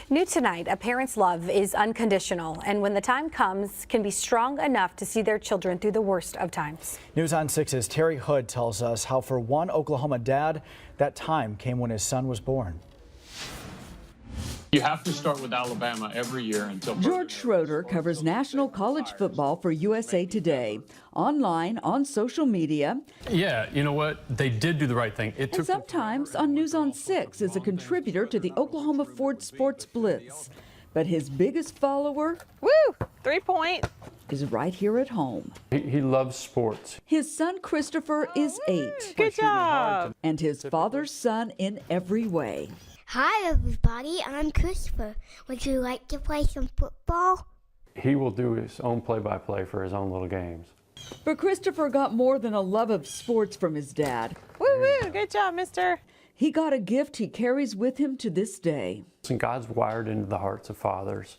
New tonight, a parent's love is unconditional, and when the time comes, can be strong enough to see their children through the worst of times. News on 6's Terry Hood tells us how for one Oklahoma dad, that time came when his son was born. You have to start with Alabama every year until... George Schroeder covers national college football for USA Today, online, on social media. Yeah, you know what? They did do the right thing. And sometimes on News on 6 as a contributor to the Oklahoma Ford Sports Blitz. But his biggest follower... Woo! 3-point. ...is right here at home. He loves sports. His son Christopher is 8. Good job. And his father's son in every way. Hi everybody, I'm Christopher. Would you like to play some football? He will do his own play-by-play for his own little games. But Christopher got more than a love of sports from his dad. Woo-woo! Good job, mister. He got a gift he carries with him to this day. And God's wired into the hearts of fathers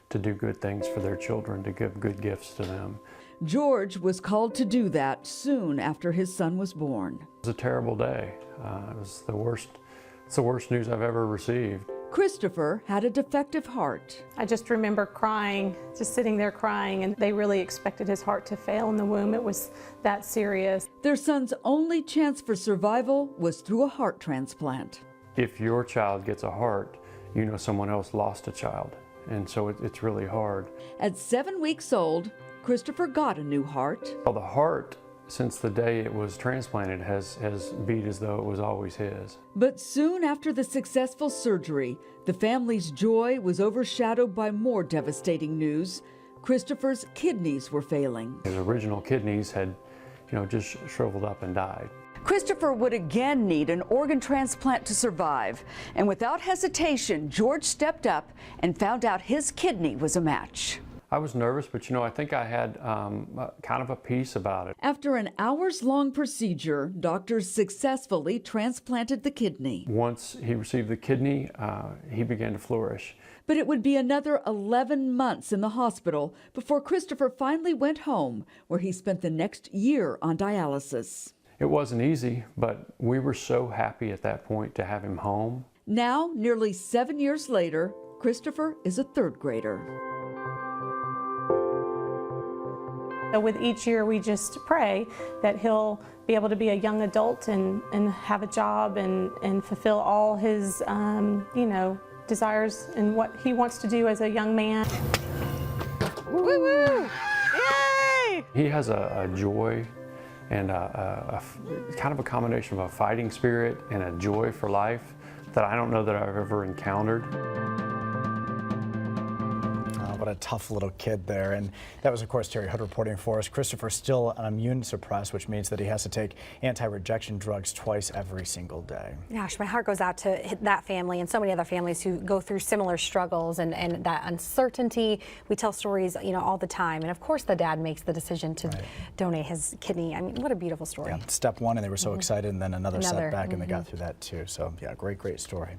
to do good things for their children, to give good gifts to them. George was called to do that soon after his son was born. It was a terrible day. It was it's the worst news I've ever received. Christopher had a defective heart. I just remember crying, just sitting there crying, and they really expected his heart to fail in the womb. It was that serious. Their son's only chance for survival was through a heart transplant. If your child gets a heart, you know someone else lost a child, and so it's really hard. At 7 weeks old, Christopher got a new heart. Well, the heart, since the day it was transplanted, has beat as though it was always his. But soon after the successful surgery, the family's joy was overshadowed by more devastating news. Christopher's kidneys were failing. His original kidneys had, just shriveled up and died. Christopher would again need an organ transplant to survive. And without hesitation, George stepped up and found out his kidney was a match. I was nervous, but I think I had kind of a peace about it. After an hours-long procedure, doctors successfully transplanted the kidney. Once he received the kidney, he began to flourish. But it would be another 11 months in the hospital before Christopher finally went home, where he spent the next year on dialysis. It wasn't easy, but we were so happy at that point to have him home. Now, nearly 7 years later, Christopher is a third grader. So with each year, we just pray that he'll be able to be a young adult and have a job and fulfill all his, desires and what he wants to do as a young man. Woo-woo! Yay! He has a joy and kind of a combination of a fighting spirit and a joy for life that I don't know that I've ever encountered. What a tough little kid there. And that was, of course, Terry Hood reporting for us. Christopher's still immune suppressed, which means that he has to take anti-rejection drugs twice every single day. Gosh, my heart goes out to that family and so many other families who go through similar struggles and that uncertainty. We tell stories, all the time. And of course, the dad makes the decision to donate his kidney. I mean, what a beautiful story. Yeah, step one, and they were so excited, and then another setback, and they got through that too. So, yeah, great story.